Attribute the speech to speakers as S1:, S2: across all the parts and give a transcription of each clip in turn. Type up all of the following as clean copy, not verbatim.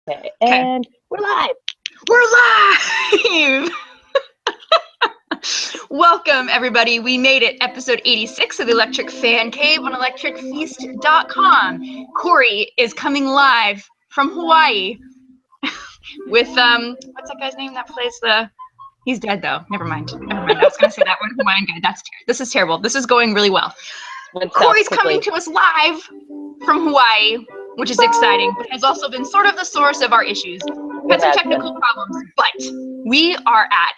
S1: Okay, and we're live.
S2: We're live! Welcome, everybody. We made it, episode 86 of the Electric Fan Cave on electricfeast.com. Corey is coming live from Hawaii with, what's that guy's name that plays the... He's dead, though. Never mind. I was going to say that one Hawaiian guy. This is terrible. This is going really well. Corey's coming to us live from Hawaii, which is exciting, but has also been sort of the source of our issues. Had some technical problems, but we are at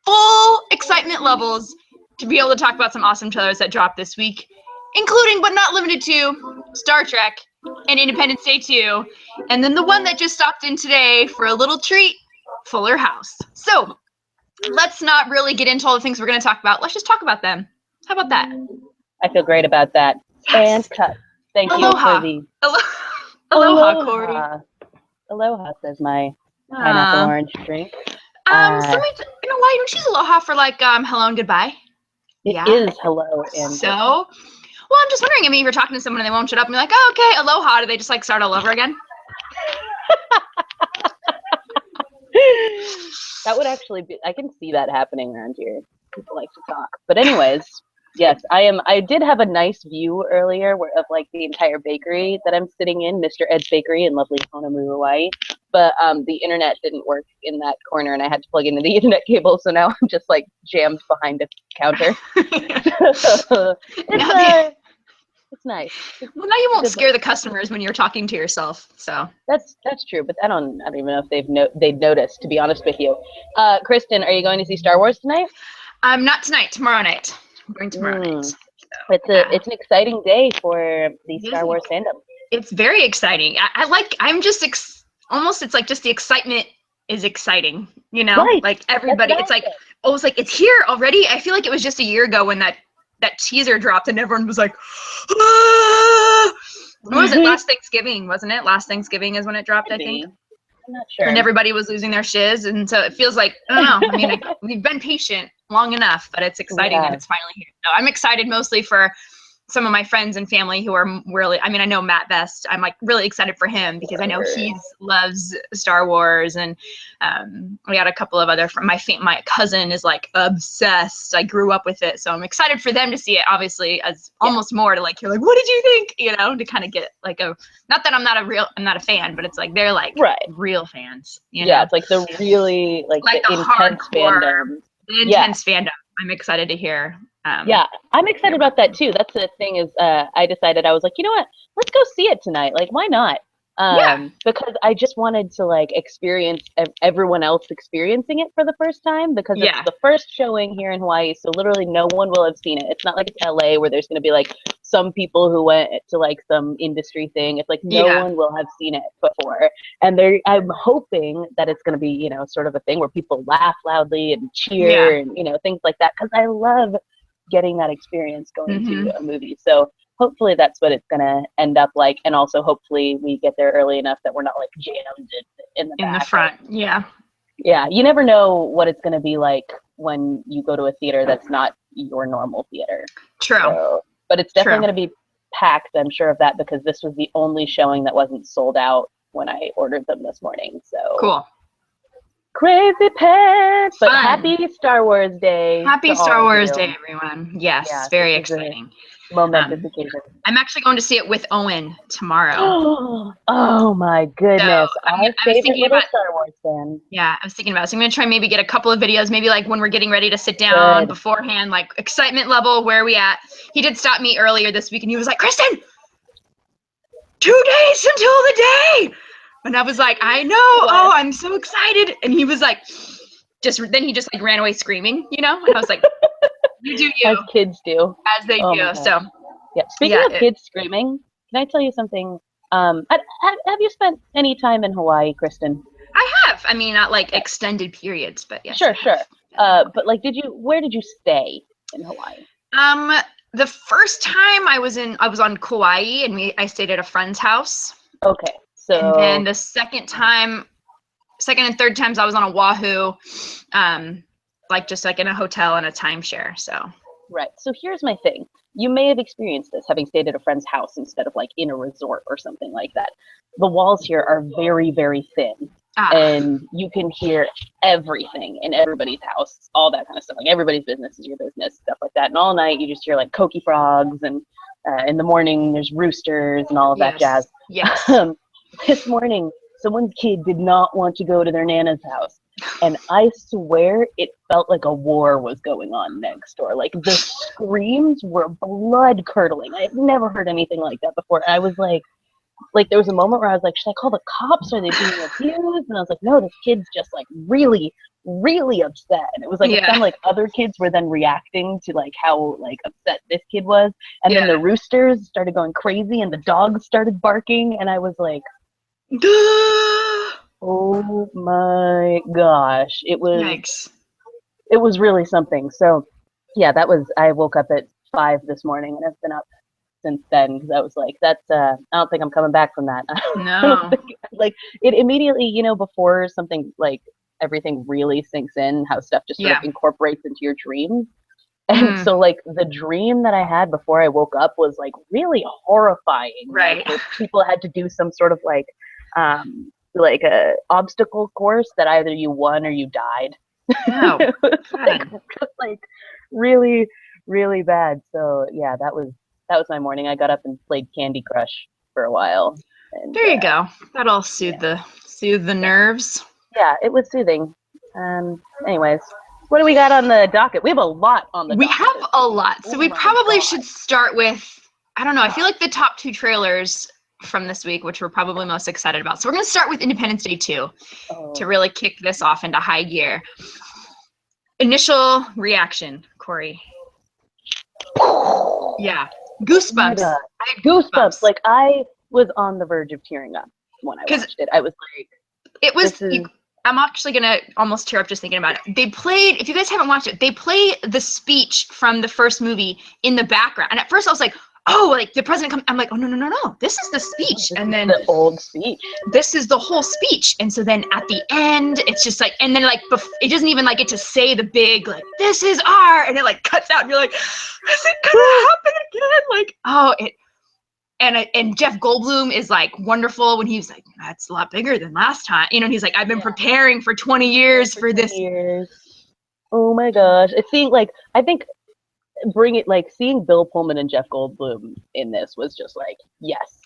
S2: full excitement levels to be able to talk about some awesome trailers that dropped this week, including but not limited to Star Trek and Independence Day 2, and then the one that just stopped in today for a little treat, Fuller House. So let's not really get into all the things we're going to talk about. Let's just talk about them. How about that?
S1: I feel great about that.
S2: Yes.
S1: And cut. Thank
S2: Aloha.
S1: you
S2: for the...
S1: Aloha,
S2: Corey.
S1: Aloha, says my pineapple orange drink.
S2: Somebody, why don't you use aloha for like hello and goodbye?
S1: It is hello and
S2: so. Well, I'm just wondering. I mean, if you're talking to someone and they won't shut up and be like, "Oh, okay, aloha," do they just like start all over again?
S1: That would actually be. I can see that happening around here. People like to talk, but anyways. Yes, I did have a nice view earlier of like the entire bakery that I'm sitting in, Mr. Ed's Bakery in lovely Honolulu, Hawaii. But the internet didn't work in that corner, and I had to plug into the internet cable. So now I'm just like jammed behind a counter. It's nice.
S2: Well, now you won't scare the customers when you're talking to yourself. So
S1: that's true. But I don't even know if they'd notice. To be honest with you, Kristin, are you going to see Star Wars tonight?
S2: Not tonight. Tomorrow night. I'm going tomorrow night. So,
S1: it's an exciting day for the Star Wars fandom.
S2: It's very exciting. I'm just almost, it's like just the excitement is exciting, you know?
S1: Right.
S2: Like everybody, it's like, oh, it's like, it's here already. I feel like it was just a year ago when that teaser dropped and everyone was like, ah! What was it? Last Thanksgiving, wasn't it? Last Thanksgiving is when it dropped, I think.
S1: I'm not sure.
S2: And everybody was losing their shiz. And so it feels like, I don't know. I mean, we've been patient long enough, but it's exciting that it's finally here. So I'm excited mostly for some of my friends and family who are really, I mean, I know Matt best. I'm like really excited for him because I know he loves Star Wars, and we had a couple of other from my cousin is like obsessed. I grew up with it, so I'm excited for them to see it. Obviously, as almost more to like you're like, what did you think? You know, to kind of get like not that I'm not a fan, but it's like they're like real fans. You know?
S1: It's like the really like the intense fandom.
S2: The intense fandom. I'm excited to hear.
S1: I'm excited about that too. That's the thing is, I decided I was like, you know what? Let's go see it tonight. Like, why not? Because I just wanted to like experience everyone else experiencing it for the first time because it's the first showing here in Hawaii. So literally no one will have seen it. It's not like it's LA where there's going to be like some people who went to like some industry thing. It's like no one will have seen it before. And I'm hoping that it's going to be, you know, sort of a thing where people laugh loudly and cheer and, you know, things like that. Because I love getting that experience going to a movie. So hopefully that's what it's going to end up like. And also hopefully we get there early enough that we're not like jammed in the back.
S2: In the front, yeah.
S1: Yeah, you never know what it's going to be like when you go to a theater that's not your normal theater.
S2: True.
S1: So, but it's definitely going to be packed, I'm sure of that, because this was the only showing that wasn't sold out when I ordered them this morning. So
S2: cool.
S1: Crazy pants, but happy Star Wars Day.
S2: Happy Star Wars Day, everyone. Yes, very exciting.
S1: Momentous occasion.
S2: I'm actually going to see it with Owen tomorrow.
S1: Oh my goodness.
S2: So I was thinking about
S1: Star Wars fan.
S2: Yeah, I was thinking about it. So I'm going to try maybe get a couple of videos, maybe like when we're getting ready to sit down beforehand, like excitement level, where are we at? He did stop me earlier this week and he was like, Kristin, 2 days until the day. And I was like, I know. Oh, I'm so excited. And he was like, then he just like ran away screaming, you know? And I was like, you do you.
S1: As kids do.
S2: As they do. So,
S1: yeah. Speaking of kids screaming, can I tell you something? Have you spent any time in Hawaii, Kristin?
S2: I have. I mean, not like extended periods, but yes.
S1: Sure. But like, where did you stay in Hawaii?
S2: The first time I was on Kauai and I stayed at a friend's house.
S1: Okay. So,
S2: and then the second and third times I was on Oahu, like just like in a hotel and a timeshare. So
S1: Right. So here's my thing. You may have experienced this having stayed at a friend's house instead of like in a resort or something like that. The walls here are very, very thin. And you can hear everything in everybody's house, all that kind of stuff. Like everybody's business is your business, stuff like that. And all night you just hear like coqui frogs, and in the morning there's roosters and all of that jazz.
S2: Yes.
S1: This morning, someone's kid did not want to go to their Nana's house. And I swear it felt like a war was going on next door. Like the screams were blood curdling. I had never heard anything like that before. And I was like there was a moment where I was like, should I call the cops? Are they being abused? And I was like, no, this kid's just like really, really upset. And it was like, it sounded like other kids were then reacting to like how like upset this kid was. And then the roosters started going crazy and the dogs started barking. And I was like, oh my gosh. It was really something. So yeah, I woke up at 5 this morning and I've been up since then, because I was like, that's I don't think I'm coming back from that.
S2: No.
S1: Like it immediately, before something like everything really sinks in, how stuff just sort of incorporates into your dreams. And so like the dream that I had before I woke up was like really horrifying.
S2: Right.
S1: Like, people had to do some sort of like a obstacle course that either you won or you died.
S2: Oh,
S1: It was like really, really bad. So yeah, that was my morning. I got up and played Candy Crush for a while. And,
S2: there you go. That'll soothe the nerves.
S1: Yeah, it was soothing. Anyways, what do we got on the docket? We have a lot on the docket.
S2: We have a lot. So we probably should start with, I don't know, I feel like the top 2 trailers from this week, which we're probably most excited about. So we're going to start with Independence Day 2 to really kick this off into high gear. Initial reaction, Corey. Yeah. Goosebumps.
S1: Oh goosebumps. Like I was on the verge of tearing up when I watched it. I was like,
S2: I'm actually going to almost tear up just thinking about it. They played, if you guys haven't watched it, they play the speech from the first movie in the background. And at first I was like, oh, like the president comes. I'm like, oh, no. This is the speech. And then
S1: the old speech.
S2: This is the whole speech. And so then at the end, it's just like, and then like, it doesn't even like get to say the big, like, this is our, and it like cuts out. And you're like, is it going to happen again? Like, oh, and Jeff Goldblum is like wonderful when he's like, that's a lot bigger than last time. And he's like, I've been preparing for 20 years for this.
S1: Oh my gosh. It's seeing like, I think seeing Bill Pullman and Jeff Goldblum in this was just like, yes,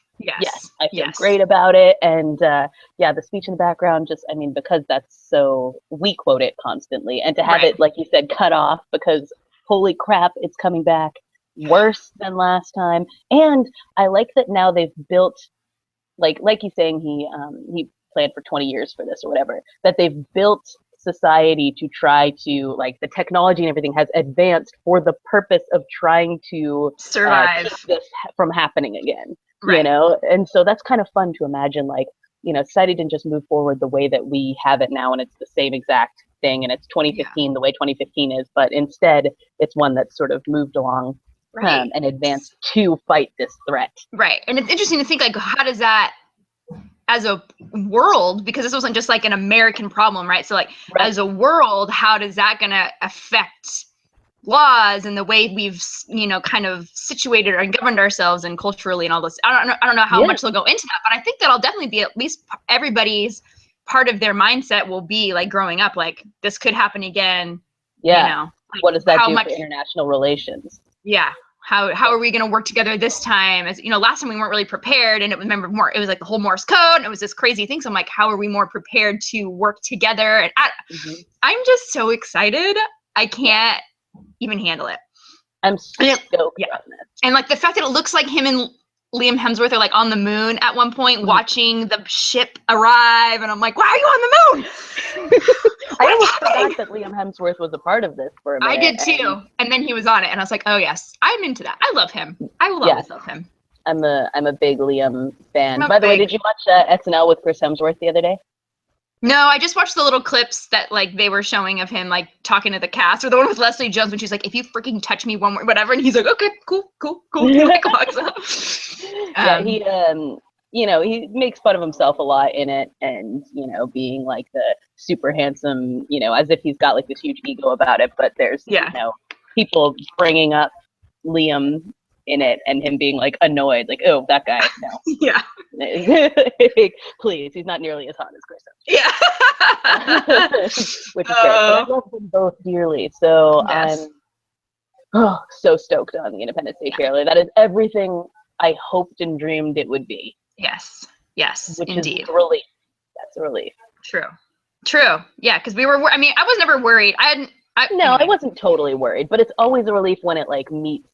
S1: I feel great about it. And the speech in the background, just, I mean, because we quote it constantly, and to have it, like you said, cut off because holy crap, it's coming back worse than last time. And I like that now they've built, like he's saying, he planned for 20 years for this or whatever, that they've built society to try to, like, the technology and everything has advanced for the purpose of trying to
S2: survive
S1: keep this from happening again, and so that's kind of fun to imagine, like, society didn't just move forward the way that we have it now and it's the same exact thing and it's 2015 the way 2015 is, but instead it's one that's sort of moved along and advanced to fight this threat.
S2: Right. And it's interesting to think, like, how does that, as a world, because this wasn't just like an American problem, right? So like as a world, how does that gonna affect laws and the way we've, kind of situated and governed ourselves and culturally and all this? I don't know how much they'll go into that, but I think that'll definitely be at least everybody's part of their mindset will be like growing up, like this could happen again.
S1: Yeah. Like, what does that do for international relations?
S2: Yeah. How are we going to work together this time? As last time we weren't really prepared, and it was like the whole Morse code, and it was this crazy thing. So I'm like, how are we more prepared to work together? And I'm just so excited. I can't even handle it.
S1: I'm stoked on this.
S2: And like the fact that it looks like him and Liam Hemsworth are like on the moon at one point, watching the ship arrive, and I'm like, why are you on the moon?
S1: I almost forgot that Liam Hemsworth was a part of this for a minute.
S2: I did too, and then he was on it, and I was like, oh yes, I'm into that. I love him. I will always love him.
S1: I'm a big Liam fan. By the way, did you watch SNL with Chris Hemsworth the other day?
S2: No, I just watched the little clips that like they were showing of him like talking to the cast, or the one with Leslie Jones when she's like, if you freaking touch me one more, whatever, and he's like, okay, cool. He like walks up.
S1: He makes fun of himself a lot in it, and being like the super handsome, as if he's got like this huge ego about it, but there's people bringing up Liam in it and him being like annoyed, like, oh, that guy, no.
S2: Yeah.
S1: Please, he's not nearly as hot as Kristin.
S2: Yeah.
S1: Which is great. But I love them both dearly, so
S2: Yes.
S1: I'm so stoked on the Independence Day trailer. That is everything I hoped and dreamed it would be.
S2: Yes,
S1: which
S2: indeed.
S1: is a relief. That's a relief.
S2: True. Yeah, because we were. I mean, I was never worried.
S1: I
S2: anyway.
S1: wasn't totally worried, but it's always a relief when it like meets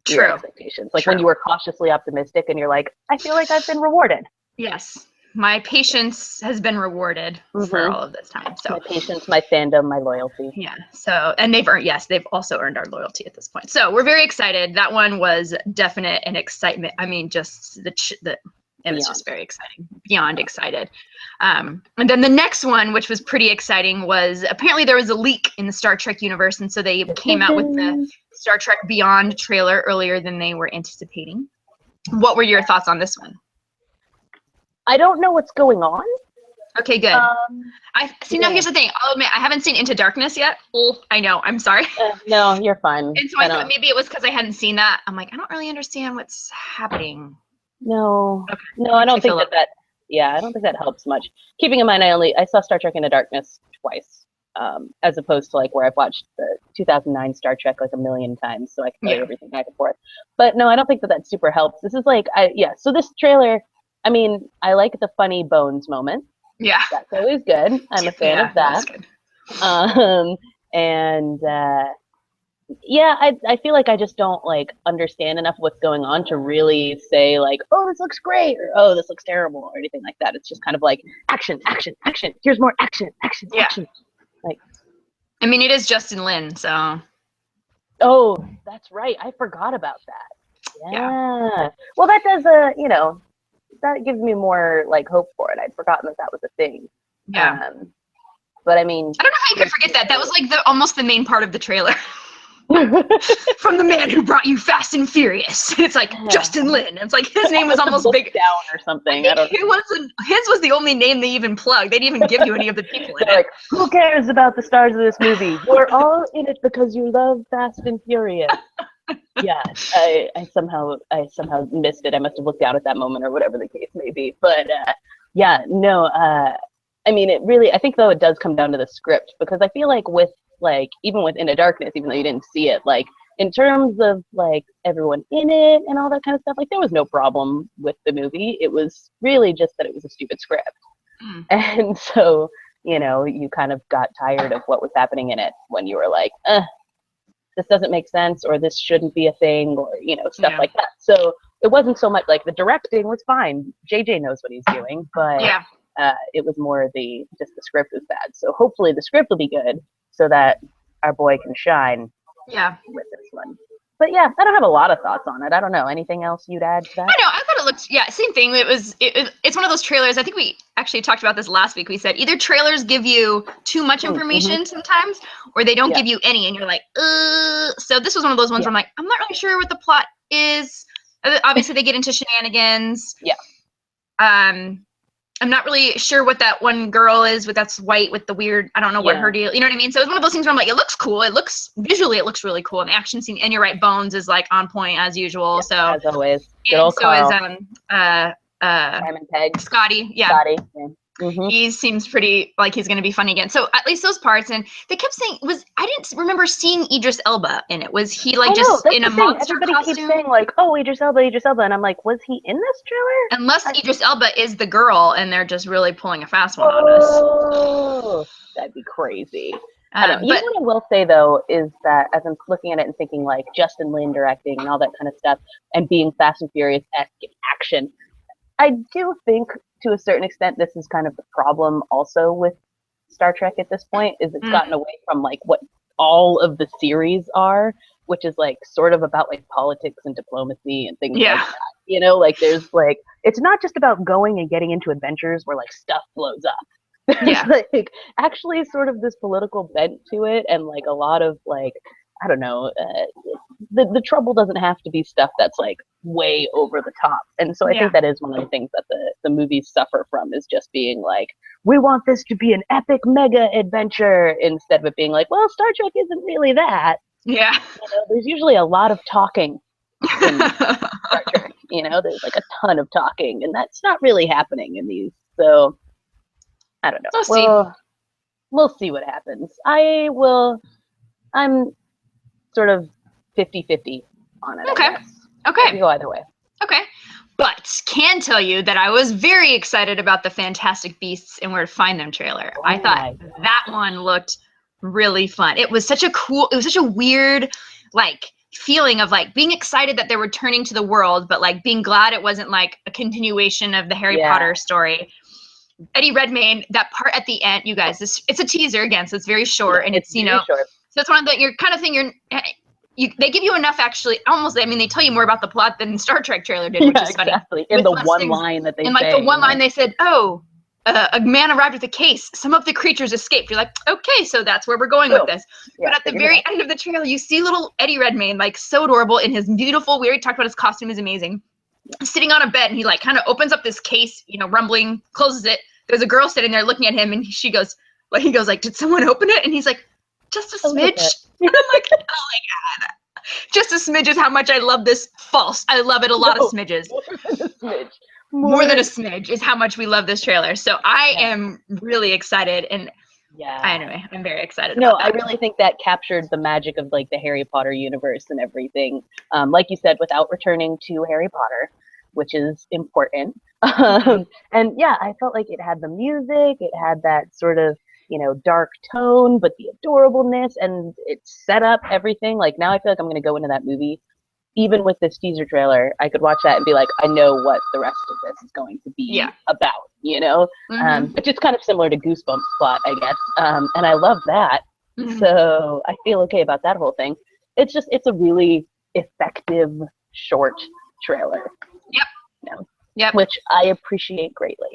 S1: your expectations. Like when you were cautiously optimistic and you're like, I feel like I've been rewarded.
S2: Yes, my patience has been rewarded for all of this time. So
S1: my patience, my fandom, my loyalty.
S2: Yeah. So, and they've also earned our loyalty at this point. So we're very excited. That one was definite and excitement. I mean, just it was just very exciting, beyond excited. And then the next one, which was pretty exciting, was apparently there was a leak in the Star Trek universe. And so they came out with the Star Trek Beyond trailer earlier than they were anticipating. What were your thoughts on this one?
S1: I don't know what's going on.
S2: Okay, good. Now here's the thing. I'll admit, I haven't seen Into Darkness yet. Oh, I know. I'm sorry.
S1: No, you're fine.
S2: And so I thought maybe it was because I hadn't seen that. I'm like, I don't really understand what's happening.
S1: No. Okay. No, I don't think that. Yeah, I don't think that helps much. Keeping in mind, I saw Star Trek Into Darkness twice, as opposed to like where I've watched the 2009 Star Trek like a million times, so I can tell you everything back and forth. But no, I don't think that super helps. This is like, so this trailer, I mean, I like the funny Bones moment.
S2: Yeah.
S1: That's always good. I'm a fan of that. I feel like I just don't like understand enough what's going on to really say like, oh, this looks great, or oh, this looks terrible, or anything like that. It's just kind of like action. Here's more action. Like,
S2: I mean, it is Justin Lin, so.
S1: Oh, that's right. I forgot about that. Yeah. Well, that does that gives me more like hope for it. I'd forgotten that was a thing.
S2: Yeah.
S1: But I mean,
S2: I don't know how you could forget that. That was like almost the main part of the trailer. From the man who brought you Fast and Furious. It's like Justin Lin. It's like his name was almost big
S1: down or something. I don't know.
S2: His was the only name they even plugged. They didn't even give you any of the people in it.
S1: Like, who cares about the stars of this movie? We're all in it because you love Fast and Furious. Yeah, I somehow missed it. I must have looked out at that moment or whatever the case may be. But I mean, it really, I think though it does come down to the script, because I feel like with even with Into Darkness, even though you didn't see it, like in terms of like everyone in it and all that kind of stuff, like there was no problem with the movie. It was really just that it was a stupid script. And so, you kind of got tired of what was happening in it when you were like, this doesn't make sense, or this shouldn't be a thing, or stuff like that. So it wasn't so much like the directing was fine. JJ knows what he's doing, but it was more just the script was bad. So hopefully the script will be good, so that our boy can shine with this one. But yeah, I don't have a lot of thoughts on it. I don't know. Anything else you'd add to that?
S2: I know. I thought it looked, same thing. It's one of those trailers. I think we actually talked about this last week. We said either trailers give you too much information sometimes, or they don't give you any, and you're like, So this was one of those ones where I'm like, I'm not really sure what the plot is. Obviously, they get into shenanigans. Yeah. I'm not really sure what that one girl is that's white with the weird, I don't know what her deal, you know what I mean? So it's one of those things where I'm like, it looks cool. It looks really cool. And the action scene, and you're right, Bones is like on point as usual. So
S1: as always.
S2: Good old Carl. So is
S1: Simon Pegg.
S2: Scotty. Yeah.
S1: Scotty.
S2: He seems pretty like he's going to be fun again. So at least those parts. And they kept saying I didn't remember seeing Idris Elba in it. Was he like just in a monster
S1: Everybody
S2: costume?
S1: Keeps saying like, oh, Idris Elba. And I'm like, was he in this trailer?
S2: Unless Idris Elba is the girl and they're just really pulling a fast one on us.
S1: Oh, that'd be crazy. I don't know. What I will say though is that as I'm looking at it and thinking like Justin Lin directing and all that kind of stuff, and being Fast and Furious-esque action, I do think to a certain extent this is kind of the problem also with Star Trek at this point, is it's gotten away from like what all of the series are, which is like sort of about like politics and diplomacy and things like that. Like there's like, it's not just about going and getting into adventures where like stuff blows up. There's like actually sort of this political bent to it, and like a lot of like, I don't know, the trouble doesn't have to be stuff that's like way over the top. And so I think that is one of the things that the movies suffer from, is just being like, we want this to be an epic mega adventure, instead of it being like, well, Star Trek isn't really that.
S2: Yeah.
S1: There's usually a lot of talking in Star Trek. There's like a ton of talking, and that's not really happening in these. So I don't know. We'll see what happens. I'm sort of 50-50 on it.
S2: Okay.
S1: I guess.
S2: Okay.
S1: I can go either way.
S2: Okay. But can tell you that I was very excited about the Fantastic Beasts and Where to Find Them trailer. I thought that one looked really fun. It was such a weird, like, feeling of like being excited that they're returning to the world, but like being glad it wasn't like a continuation of the Harry Potter story. Eddie Redmayne, that part at the end, you guys, it's a teaser again, so it's very short, and it's short. So it's one of the, you're kind of thing they give you enough actually, almost, they tell you more about the plot than Star Trek trailer did, which is funny.
S1: In the one line that they say.
S2: In like the one line they said, a man arrived with a case. Some of the creatures escaped. You're like, okay, so that's where we're going with this. Yeah, but at the very end of the trailer, you see little Eddie Redmayne, like so adorable in his beautiful, we already talked about his costume is amazing, sitting on a bed, and he like kind of opens up this case, rumbling, closes it. There's a girl sitting there looking at him, and he goes like, did someone open it? And he's like, just a smidge. And I'm like, oh my God. Just a smidge is how much I love this. False. I love it a lot of smidges. More than a smidge is how much we love this trailer. So I am really excited, and anyway, I'm very excited about that.
S1: I really think that captured the magic of like the Harry Potter universe and everything. Like you said, without returning to Harry Potter, which is important. And yeah, I felt like it had the music, it had that sort of, dark tone, but the adorableness, and it set up everything. Like now I feel like I'm going to go into that movie. Even with this teaser trailer, I could watch that and be like, I know what the rest of this is going to be about, which is kind of similar to Goosebumps plot, I guess. And I love that. So I feel okay about that whole thing. It's a really effective short trailer.
S2: Yep.
S1: Which I appreciate greatly.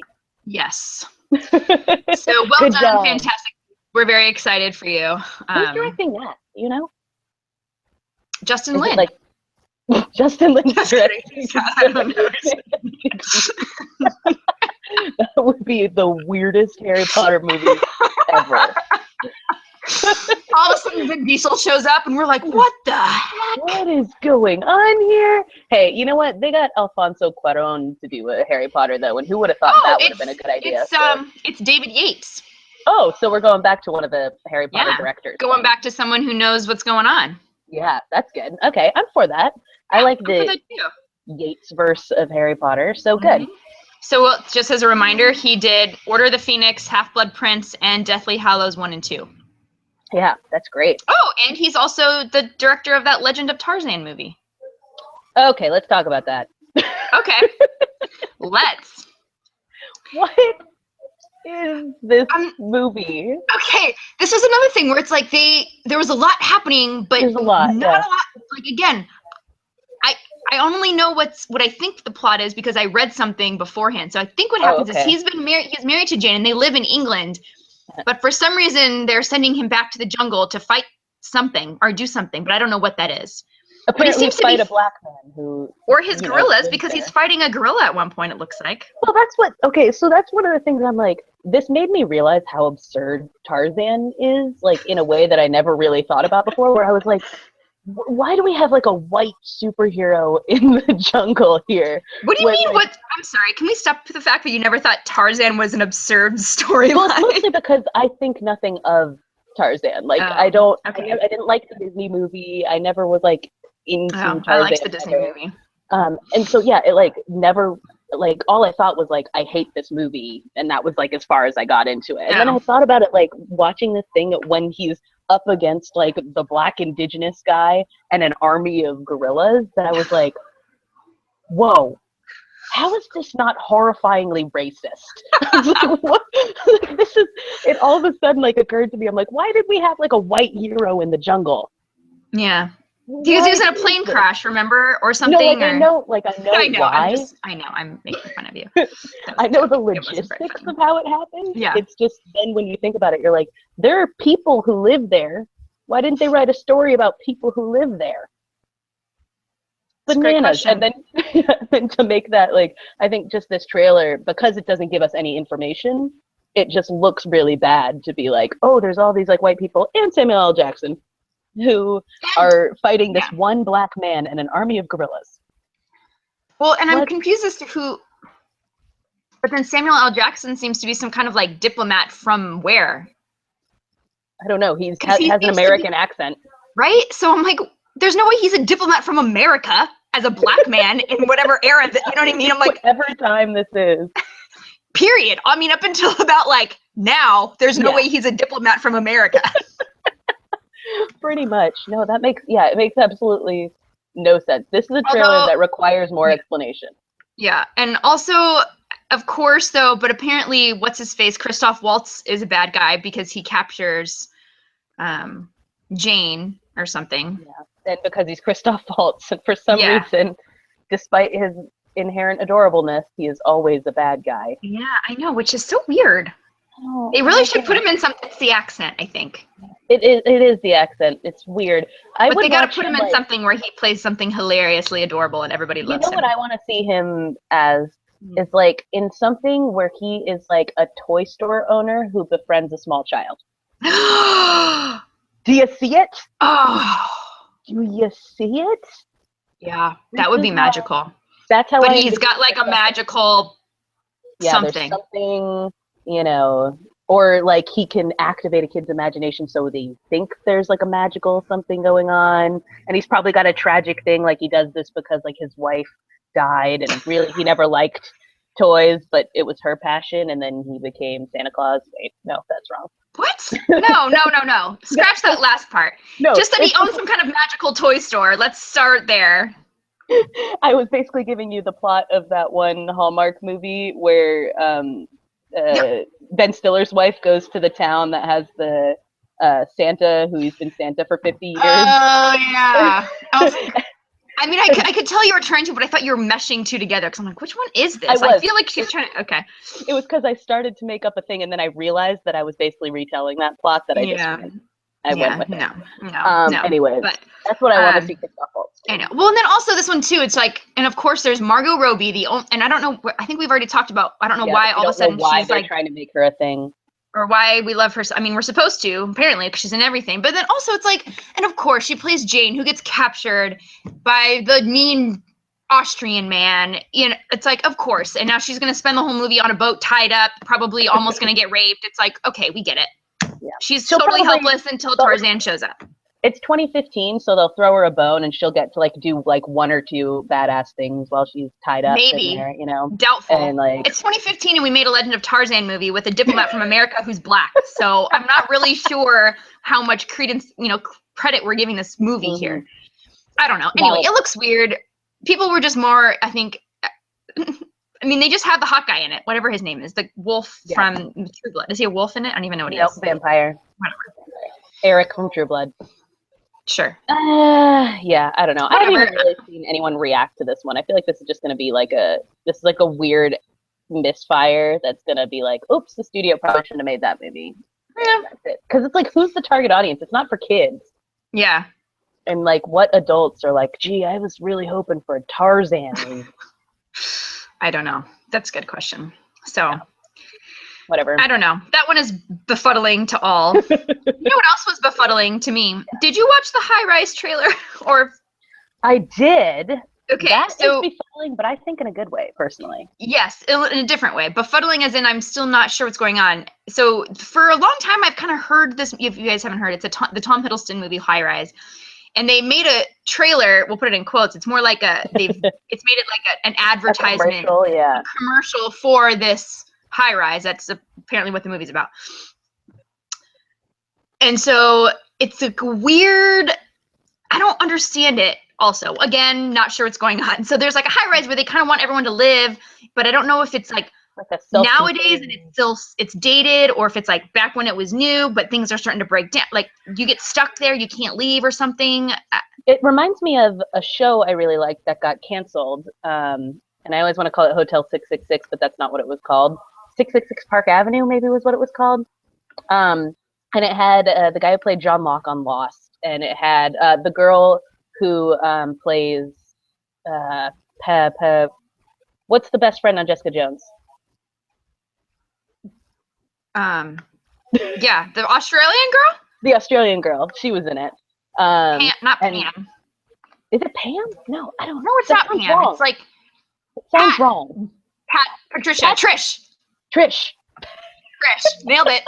S2: Yes. So well done, job. Fantastic. We're very excited for you.
S1: Who's directing that?
S2: Justin Lin.
S1: Justin Lin directing. That would be the weirdest Harry Potter movie ever.
S2: All of a sudden Vin Diesel shows up and we're like, what the heck?
S1: What is going on here? Hey, you know what? They got Alfonso Cuarón to do a Harry Potter though, and who would have thought that would have been a good idea?
S2: It's David Yates.
S1: Oh, so we're going back to one of the Harry Potter directors.
S2: Going back to someone who knows what's going on.
S1: Yeah, that's good. Okay, I'm for that. I like the Yates verse of Harry Potter, so good.
S2: So just as a reminder, he did Order of the Phoenix, Half-Blood Prince, and Deathly Hallows 1 and 2.
S1: Yeah, that's great.
S2: Oh, and he's also the director of that Legend of Tarzan movie.
S1: Okay, let's talk about that.
S2: Okay, let's.
S1: What is this movie?
S2: Okay, this is another thing where it's like there was a lot happening, but
S1: there's a lot,
S2: not a lot. Like again, I only know what I think the plot is because I read something beforehand. So I think what happens is he's married to Jane, and they live in England. But for some reason, they're sending him back to the jungle to fight something or do something, but I don't know what that is.
S1: Apparently, but he seems to fight a black man who,
S2: or his gorillas, because he's fighting a gorilla at one point. It looks like.
S1: Well, that's what. Okay, so that's one of the things I'm like. This made me realize how absurd Tarzan is, like in a way that I never really thought about before. Where I was like, why do we have like a white superhero in the jungle here?
S2: What do you mean? What? I'm sorry. Can we stop with the fact that you never thought Tarzan was an absurd storyline?
S1: Well, it's mostly because I think nothing of Tarzan. Like I didn't like the Disney movie. I never was like into Tarzan.
S2: I liked the Disney movie.
S1: And so yeah, it like never. Like all I thought was like, I hate this movie, and that was like as far as I got into it. And then I thought about it like watching this thing when he's up against like the black indigenous guy and an army of gorillas, that I was like, whoa, how is this not horrifyingly racist? I was like, what? This is it. All of a sudden like occurred to me, I'm like, why did we have like a white hero in the jungle?
S2: Yeah. Because he was in a plane crash, remember, or something?
S1: No, like, I know why.
S2: I know, I'm making fun of you.
S1: I know the logistics of how it happened. Yeah. It's just then when you think about it, you're like, there are people who live there. Why didn't they write a story about people who live there? Bananas. And then to make that, like, I think just this trailer, because it doesn't give us any information, it just looks really bad to be like, oh, there's all these like white people and Samuel L. Jackson. who are fighting this one black man and an army of gorillas.
S2: Well, and I'm confused as to who. But then Samuel L. Jackson seems to be some kind of like diplomat from where?
S1: I don't know. He has an American accent.
S2: Right? So I'm like, there's no way he's a diplomat from America as a black man in whatever era that, you know what I mean? I'm like,
S1: every time this is.
S2: Period. I mean, up until about like now, there's no way he's a diplomat from America.
S1: Pretty much. No, it makes absolutely no sense. This is a trailer that requires more explanation. Yeah,
S2: and also, of course, though, but apparently, what's-his-face, Christoph Waltz is a bad guy because he captures Jane or something.
S1: Yeah, and because he's Christoph Waltz, and for some reason, despite his inherent adorableness, he is always a bad guy.
S2: Yeah, I know, which is so weird. Oh, they really should put him in something. It's the accent, I think.
S1: It is the accent. It's weird.
S2: But they gotta put him in something where he plays something hilariously adorable and everybody loves him.
S1: You know what I want to see him as is like in something where he is like a toy store owner who befriends a small child. Do you see it?
S2: Oh,
S1: do you see it?
S2: Yeah, that would be magical.
S1: That's how.
S2: But he's got like a magical something.
S1: There's something, you know, or like he can activate a kid's imagination so they think there's like a magical something going on, and he's probably got a tragic thing, like he does this because like his wife died and really he never liked toys, but it was her passion, and then he became Santa Claus. Wait, no, that's wrong.
S2: What? No. Scratch that last part. No, just that he owns some kind of magical toy store. Let's start there.
S1: I was basically giving you the plot of that one Hallmark movie where Ben Stiller's wife goes to the town that has the Santa who's been Santa for 50 years.
S2: Oh, yeah. I mean, I could tell you were trying to, but I thought you were meshing two together because I'm like, which one is this? I feel like she's trying to, okay.
S1: It was because I started to make up a thing and then I realized that I was basically retelling that plot that I just went with it.
S2: No.
S1: Anyways, but, that's what I want to see Christoph Waltz.
S2: I know. Well, and then also this one too, it's like, and of course there's Margot Robbie, and I don't know, I think we've already talked about, I don't know why all of a sudden she's like
S1: trying to make her a thing.
S2: Or why we love her. I mean, we're supposed to, apparently, because she's in everything. But then also it's like, and of course, she plays Jane, who gets captured by the mean Austrian man. You know, it's like, of course. And now she's going to spend the whole movie on a boat tied up, probably almost going to get raped. It's like, okay, we get it. Yeah. She's totally helpless until Tarzan shows up.
S1: It's 2015, so they'll throw her a bone and she'll get to like do like one or two badass things while she's tied up.
S2: Maybe.
S1: There, you know.
S2: Doubtful.
S1: And like
S2: it's 2015 and we made a Legend of Tarzan movie with a diplomat from America who's black. So I'm not really sure how much credence, credit we're giving this movie here. I don't know. Anyway, it looks weird. People were just more, I think, I mean, they just have the hot guy in it, whatever his name is, the wolf from True Blood. Is he a wolf in it? I don't even know what he is.
S1: Vampire.
S2: Whatever.
S1: Eric from True Blood.
S2: Sure.
S1: Yeah, I don't know. Whatever. I haven't even really seen anyone react to this one. I feel like this is just going to be like a weird misfire that's going to be like, oops, the studio probably shouldn't have made that movie. Yeah. Because it's like, who's the target audience? It's not for kids.
S2: Yeah.
S1: And like, what adults are like, gee, I was really hoping for a Tarzan.
S2: I don't know. That's a good question. So,
S1: whatever.
S2: I don't know. That one is befuddling to all. You know what else was befuddling to me? Did you watch the High Rise trailer? Or
S1: I did.
S2: Okay,
S1: that is befuddling, but I think in a good way, personally.
S2: Yes, in a different way. Befuddling as in I'm still not sure what's going on. So for a long time, I've kind of heard this. If you guys haven't heard, it's the Tom Hiddleston movie High Rise. And they made a trailer. We'll put it in quotes. It's more like it's made it like an advertisement, a commercial for this high rise. That's apparently what the movie's about. And so it's a weird. I don't understand it. Also, again, not sure what's going on. So there's like a high rise where they kind of want everyone to live, but I don't know if it's like nowadays and it's dated, or if it's like back when it was new, but things are starting to break down. Like you get stuck there, you can't leave or something.
S1: It reminds me of a show I really liked that got canceled. And I always want to call it Hotel 666, but that's not what it was called. 666 Park Avenue maybe was what it was called. And it had the guy who played John Locke on Lost, and it had the girl who plays what's the best friend on Jessica Jones?
S2: Yeah, the Australian girl?
S1: The Australian girl. She was in it.
S2: Not
S1: and
S2: Pam.
S1: is it Pam? No, I don't know.
S2: No, it's not Pam.
S1: Wrong.
S2: It's like
S1: it sounds
S2: Pat.
S1: wrong.
S2: Pat, Patricia,
S1: Pat?
S2: Trish. Nailed it.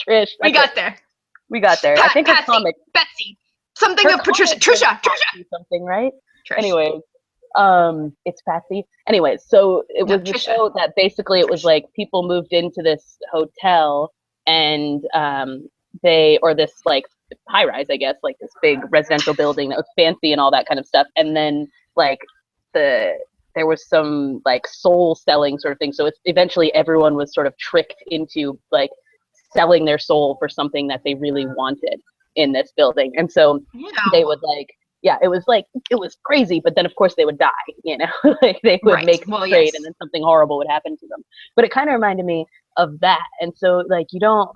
S1: Trish.
S2: We got there.
S1: Pat, I think
S2: Patsy,
S1: her comic.
S2: Betsy. Something of Patricia. Trisha.
S1: Something, right?
S2: Trish.
S1: Anyways, it's Patsy. Anyways, so it was the show that basically it was like people moved into this hotel and this like high rise, I guess, like this big residential building that was fancy and all that kind of stuff. And then like there was some like soul selling sort of thing. So it's eventually everyone was sort of tricked into like selling their soul for something that they really wanted in this building. And so they would like, it was crazy, but then of course they would die, like they would make trade and then something horrible would happen to them. But it kind of reminded me of that. And so like you don't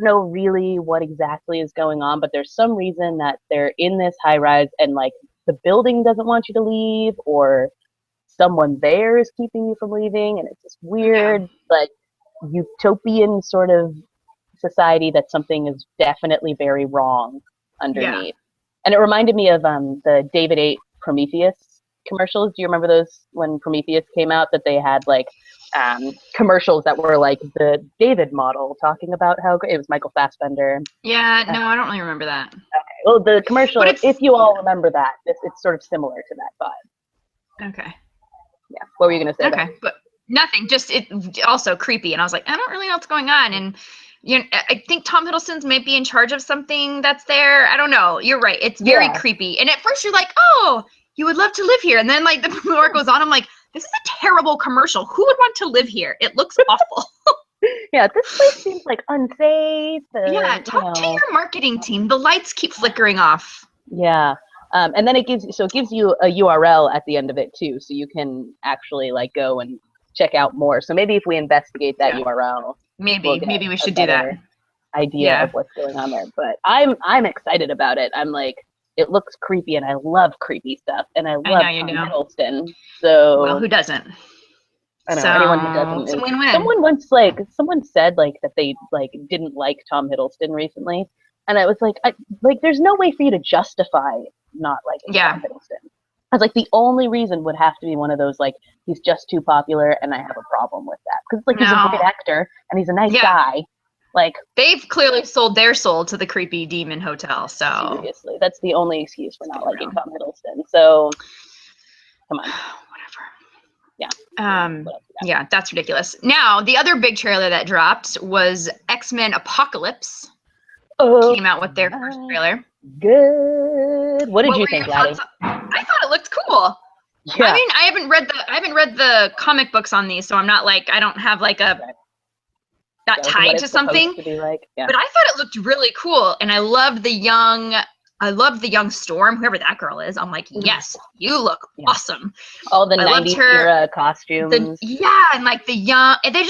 S1: know really what exactly is going on, but there's some reason that they're in this high rise and like the building doesn't want you to leave, or someone there is keeping you from leaving, and it's this weird like utopian sort of society that something is definitely very wrong underneath. And it reminded me of the David 8 Prometheus commercials. Do you remember those when Prometheus came out, that they had like commercials that were like the David model talking about how it was Michael Fassbender?
S2: Yeah, no, I don't really remember that.
S1: Okay. Well, the commercial, if you all remember that, it's sort of similar to that vibe.
S2: Okay.
S1: Yeah. What were you going to say?
S2: Okay, but nothing. Just it also creepy, and I was like, I don't really know what's going on, and I think Tom Hiddleston's might be in charge of something that's there. I don't know. You're right. It's very creepy, and at first you're like, oh, you would love to live here, and then like the more it goes on, I'm like, this is a terrible commercial. Who would want to live here? It looks awful.
S1: Yeah, this place seems like unsafe.
S2: Talk to your marketing team. The lights keep flickering off.
S1: Yeah. And then it gives you a URL at the end of it too, so you can actually like go and check out more. So maybe if we investigate that URL,
S2: maybe we should do that.
S1: Idea of what's going on there. But I'm excited about it. I'm like, it looks creepy, and I love creepy stuff, and I love Tom Hiddleston. So
S2: well, who doesn't?
S1: I know anyone who doesn't.
S2: It's a win-win.
S1: Someone said like that they like didn't like Tom Hiddleston recently, and I was like, there's no way for you to justify not liking Tom Hiddleston. I was like, the only reason would have to be one of those like he's just too popular, and I have a problem with that because like he's a great actor and he's a nice guy. Like
S2: they've clearly sold their soul to the creepy demon hotel. So
S1: seriously, that's the only excuse for not liking Tom Hiddleston. So come on.
S2: Whatever. Yeah, that's ridiculous. Now, the other big trailer that dropped was X-Men Apocolypse. Came out with their first trailer.
S1: Good. What did you think, Laddie?
S2: I thought it looked cool. Yeah. I mean, I haven't read the comic books on these, so I'm not like, I don't have like a not tied to something. To like. But I thought it looked really cool, and I loved the young Storm, whoever that girl is. I'm like, yes, you look awesome.
S1: All the 90s era costumes.
S2: And like the young, and it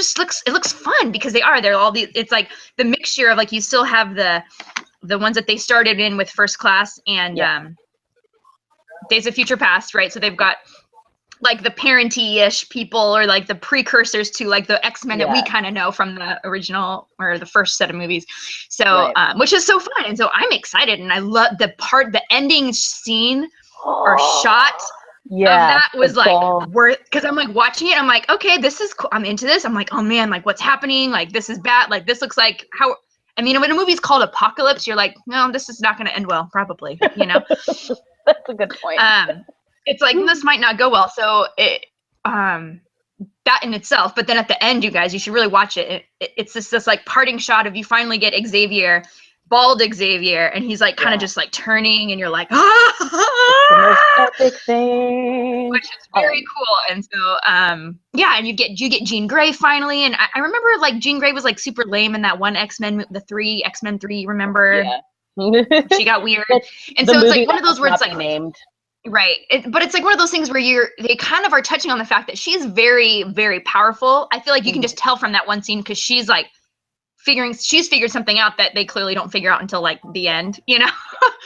S2: looks fun because they're all these, it's like the mixture of like, you still have the ones that they started in with First Class and Days of Future Past, right? So they've got like the parenty-ish people, or like the precursors to like the X-Men that we kind of know from the original or the first set of movies. So, which is so fun. And so I'm excited, and I love the ending scene or shot of that was like because I'm like watching it. I'm like, okay, this is cool. I'm into this. I'm like, oh man, like what's happening? Like this is bad. Like this looks like how, I mean, when a movie's called Apocolypse, you're like, no, this is not going to end well, probably,
S1: That's a good point.
S2: It's like, this might not go well. So that in itself, but then at the end, you guys, you should really watch it. It's this like parting shot of you finally get Xavier, bald Xavier, and he's like kind of just like turning, and you're like,
S1: the most epic thing.
S2: Which is very cool. And so, and you get Jean Grey finally. And I remember like Jean Grey was like super lame in that one X-Men 3, remember?
S1: Yeah.
S2: She got weird. And so it's like one of those words like named. Right. But it's like one of those things where they kind of are touching on the fact that she's very, very powerful. I feel like you can just tell from that one scene, because she's like she's figured something out that they clearly don't figure out until like the end,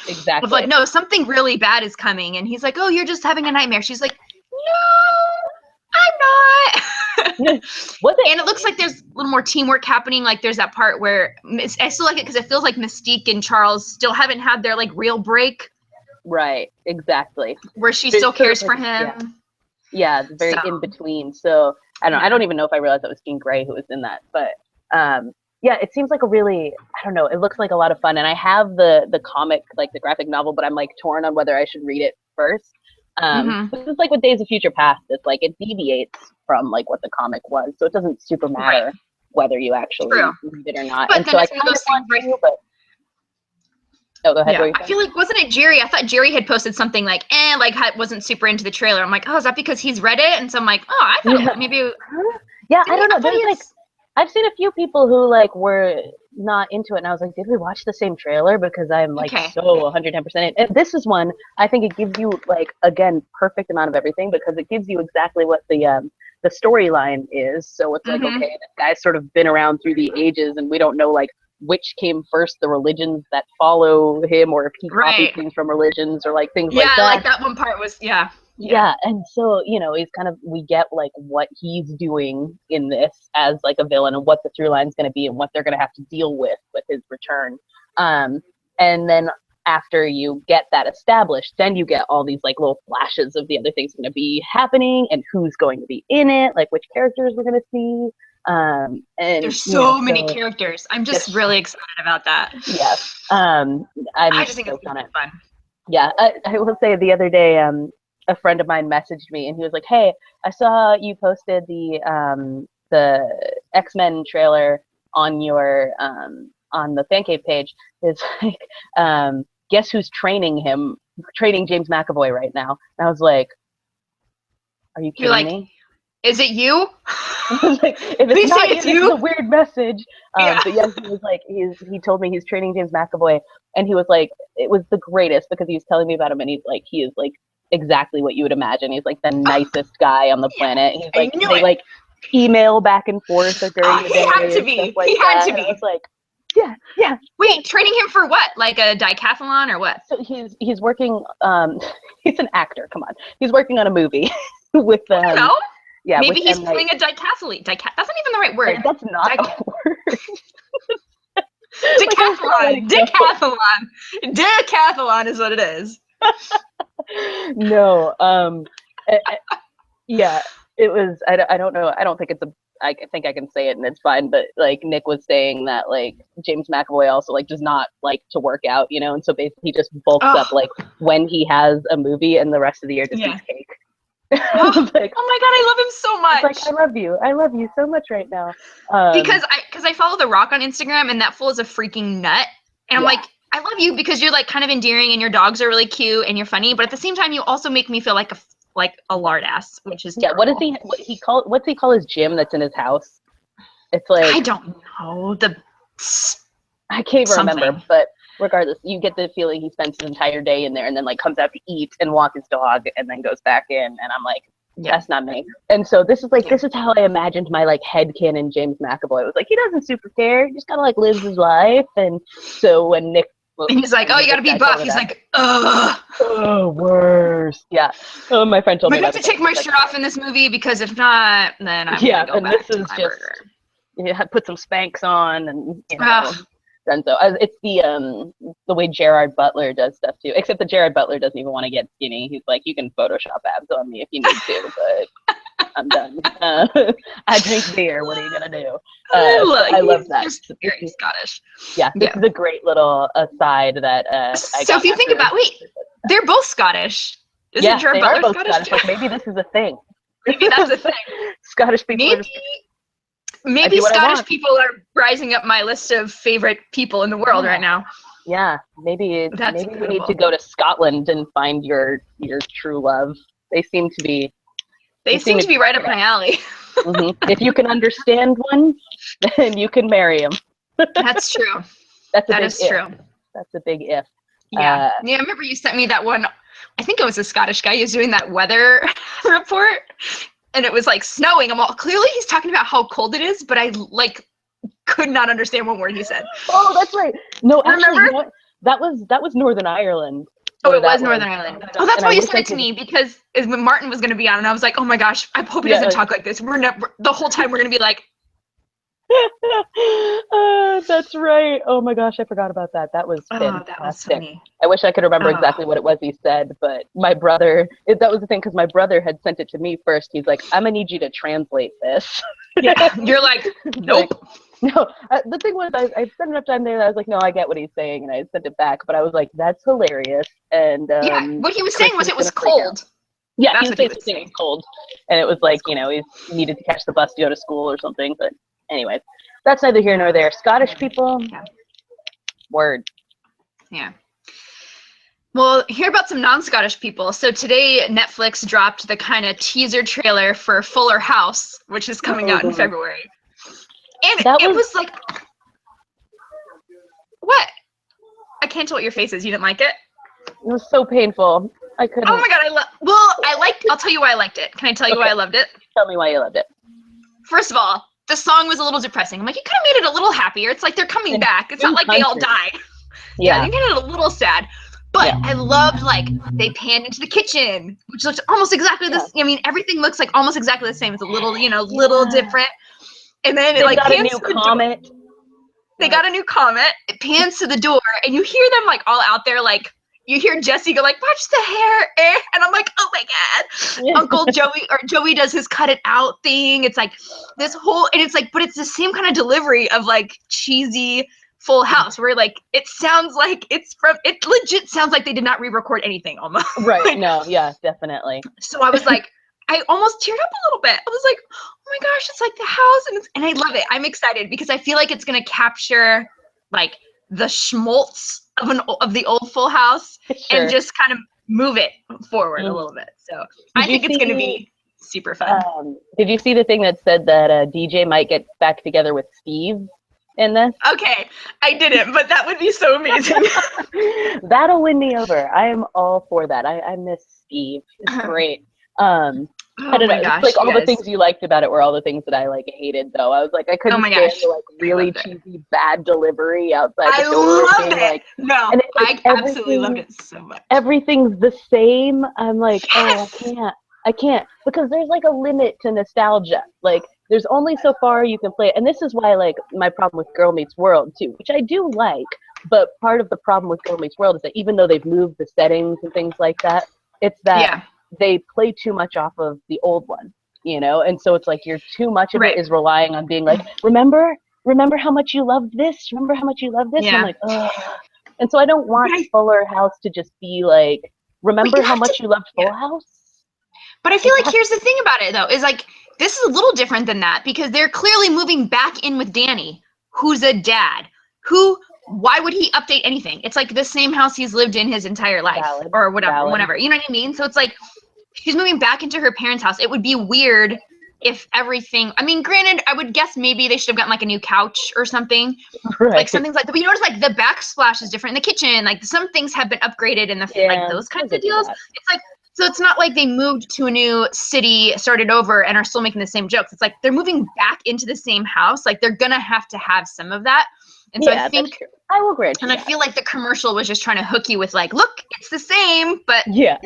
S1: Exactly.
S2: Of like, no, something really bad is coming. And he's like, oh, you're just having a nightmare. She's like, no, I'm not.
S1: Was it?
S2: And it looks like there's a little more teamwork happening. Like there's that part where I still like it because it feels like Mystique and Charles still haven't had their like real break.
S1: Right, exactly.
S2: Where she still cares for him.
S1: Yeah, very in between. So I don't even know if I realized that was Jean Grey who was in that, but yeah, it seems like a really, I don't know, it looks like a lot of fun. And I have the comic, like the graphic novel, but I'm like torn on whether I should read it first. This is like with Days of Future Past, it's like it deviates from like what the comic was, so it doesn't super matter whether you actually read it or not.
S2: But
S1: and
S2: then
S1: so I
S2: it's one of those things where
S1: go ahead.
S2: Yeah, I feel like, wasn't it Jerry? I thought Jerry had posted something like, wasn't super into the trailer. I'm like, oh, is that because he's read it? And so I'm like, oh, I thought maybe.
S1: Yeah, I don't know. There's like, I've seen a few people who like were not into it, and I was like, did we watch the same trailer? Because I'm like so 110% in. And this is one, I think it gives you like, again, perfect amount of everything, because it gives you exactly what the storyline is. So it's like, okay, this guy's sort of been around through the ages, and we don't know like which came first, the religions that follow him, or if he copied things from religions, or like things like that.
S2: Yeah, like that one part was,
S1: Yeah, and so, you know, he's kind of, we get like what he's doing in this as like a villain, and what the through line is going to be, and what they're going to have to deal with his return. And then after you get that established, then you get all these like little flashes of the other things going to be happening, and who's going to be in it, like which characters we're going to see. And
S2: there's so many characters. I'm just really excited about that.
S1: Yes.
S2: I just think it's fun.
S1: Yeah, I will say the other day, a friend of mine messaged me, and he was like, "Hey, I saw you posted the X-Men trailer on your on the Fancave page. It's like, guess who's training James McAvoy right now?" And I was like, "Are you kidding me?
S2: Is it you?"
S1: I was like, if it's not you, this is a weird message. But yes, he was like, he told me he's training James McAvoy, and he was like, it was the greatest, because he was telling me about him, and he's like, he is like exactly what you would imagine. He's like the nicest guy on the planet. He's like, they like email back and forth during the day.
S2: He had to be.
S1: Like
S2: he had to be.
S1: I was like, yeah.
S2: Wait, training him for what? Like a decathlon or what?
S1: So he's working. He's an actor. Come on, he's working on a movie with.
S2: I don't know.
S1: Yeah,
S2: maybe he's playing a decathlete. That's not even the right word.
S1: That's not a word.
S2: Decathlon. Decathlon is what it is.
S1: No. Yeah, it was. I don't know. I don't think it's a. I think I can say it and it's fine. But like Nick was saying that like James McAvoy also like does not like to work out, you know, and so basically he just bulks up like when he has a movie, and the rest of the year just eats cake.
S2: Like, oh my god, I love him so much.
S1: Like, I love you so much right now.
S2: Because I follow The Rock on Instagram, and that fool is a freaking nut. And I'm like, I love you because you're like kind of endearing, and your dogs are really cute, and you're funny. But at the same time, you also make me feel like a lard ass, which is terrible.
S1: What's he call his gym that's in his house? It's like,
S2: I don't know,
S1: I can't even remember, but regardless, you get the feeling he spends his entire day in there, and then like comes out to eat and walk his dog, and then goes back in, and I'm like, that's not me. And so this is like this is how I imagined my like headcanon James McAvoy. It was like, he doesn't super care, he just kind of like lives his life. And so when Nick,
S2: he's like, oh, you gotta be buff, he's like, ugh,
S1: oh, worse. Yeah. Oh, my friend told me
S2: I have to take my shirt off in this movie, because if not, then I'm gonna go back to my burger.
S1: Yeah, put some Spanx on, and you know. And so it's the way Gerard Butler does stuff too. Except that Gerard Butler doesn't even want to get skinny. He's like, you can Photoshop abs on me if you need to, but I'm done. I drink beer. What are you gonna do? I love that.
S2: Very Scottish.
S1: Yeah, this is a great little aside that.
S2: So if you think about, they're both Scottish. Isn't Gerard Butler
S1: both Scottish? Like, maybe this is a thing.
S2: Maybe that's a thing.
S1: Scottish people.
S2: Maybe Scottish people are rising up my list of favorite people in the world right now.
S1: Yeah, maybe you need to go to Scotland and find your true love. They seem to be.
S2: They seem to be right up my alley.
S1: Mm-hmm. If you can understand one, then you can marry him.
S2: That's true.
S1: That is true. That's a big if.
S2: Yeah. I remember you sent me that one. I think it was a Scottish guy. He was doing that weather report. And it was like snowing. I'm all, clearly he's talking about how cold it is, but I like could not understand one word he said.
S1: Oh, that's right. No,
S2: actually,
S1: remember? That was Northern Ireland.
S2: Oh, it was
S1: that
S2: Northern Ireland. Oh, that's
S1: and I
S2: why you
S1: wish
S2: sent
S1: I
S2: it to
S1: could.
S2: me, because when Martin was going to be on, and I was like, oh my gosh, I hope he doesn't talk like this. We're never, the whole time we're going to be like,
S1: That's right. Oh my gosh, I forgot about that. That was
S2: oh,
S1: fantastic.
S2: that was funny.
S1: I wish I could remember
S2: Oh.
S1: exactly what it was he said, but my brother, that was the thing, because my brother had sent it to me first. He's like, I'm gonna need you to translate this.
S2: Yeah, you're like, nope.
S1: Like, no, the thing was, I spent enough time there that I was like, no, I get what he's saying, and I sent it back, but I was like, that's hilarious. And
S2: Yeah, what he was saying was it was
S1: gonna freak out.
S2: cold.
S1: Yeah,
S2: That's
S1: he was saying it was cold, and it was like, you know, he needed to catch the bus to go to school or something. But anyway, that's neither here nor there. Scottish people, word.
S2: Yeah. Well, hear about some non-Scottish people. So today, Netflix dropped the kind of teaser trailer for Fuller House, which is coming out in February. And it was like, what? I can't tell what your face is. You didn't like it?
S1: It was so painful. I couldn't.
S2: Oh my god, I'll tell you why I liked it. Can I tell you why I loved it?
S1: Tell me why you loved it.
S2: First of all, the song was a little depressing. I'm like, you could have made it a little happier. It's like they're coming back. It's not like they all die. Yeah, they made it a little sad. But I loved, like, they panned into the kitchen, which looked almost exactly the same. I mean, everything looks like almost exactly the same. It's a little, you know, little different. And then it like pans to the comet. They got a new comet. It pans to the door, and you hear them like all out there, like you hear Jesse go like, "Watch the hair," and I'm like, "Oh my god!" Uncle Joey does his cut it out thing. It's like this whole, and it's like, but it's the same kind of delivery of like cheesy Full House, where like it sounds like it legit sounds like they did not re-record anything almost.
S1: Right. Like, no. Yeah. Definitely.
S2: So I was like, I almost teared up a little bit. I was like, oh my gosh, it's like the house, and I love it. I'm excited because I feel like it's gonna capture like the schmaltz of the old Full House and just kind of move it forward a little bit. So I think it's gonna be super fun.
S1: Did you see the thing that said that DJ might get back together with Steve in this?
S2: Okay, I didn't, but that would be so amazing.
S1: That'll win me over. I am all for that. I miss Steve. It's great. I don't know. Gosh, like all the things you liked about it were all the things that I like hated, though. I was like, I couldn't stand the like really cheesy bad delivery outside the door.
S2: I loved it.
S1: Like,
S2: no,
S1: and like,
S2: I absolutely loved it so much.
S1: Everything's the same. I'm like, oh, I can't, because there's like a limit to nostalgia. Like, there's only so far you can play it, and this is why like my problem with Girl Meets World too, which I do like. But part of the problem with Girl Meets World is that even though they've moved the settings and things like that, it's that they play too much off of the old one, you know? And so it's like too much of it is relying on being like, remember how much you loved this? Remember how much you loved this? And I'm like, ugh. And so I don't want Fuller House to just be like, remember how much you loved Full House?
S2: But I feel like here's the thing about it, though, is like, this is a little different than that because they're clearly moving back in with Danny, who's a dad, why would he update anything? It's like the same house he's lived in his entire life or whatever, you know what I mean? So it's like, she's moving back into her parents' house. It would be weird if everything, I mean, granted, I would guess maybe they should have gotten like a new couch or something, like something like that. But you notice like the backsplash is different in the kitchen. Like some things have been upgraded in the, like those kinds of deals. It's like, so it's not like they moved to a new city, started over, and are still making the same jokes. It's like they're moving back into the same house. Like they're going to have some of that. And so I think,
S1: I will grant you
S2: I feel like the commercial was just trying to hook you with like, look, it's the same, but I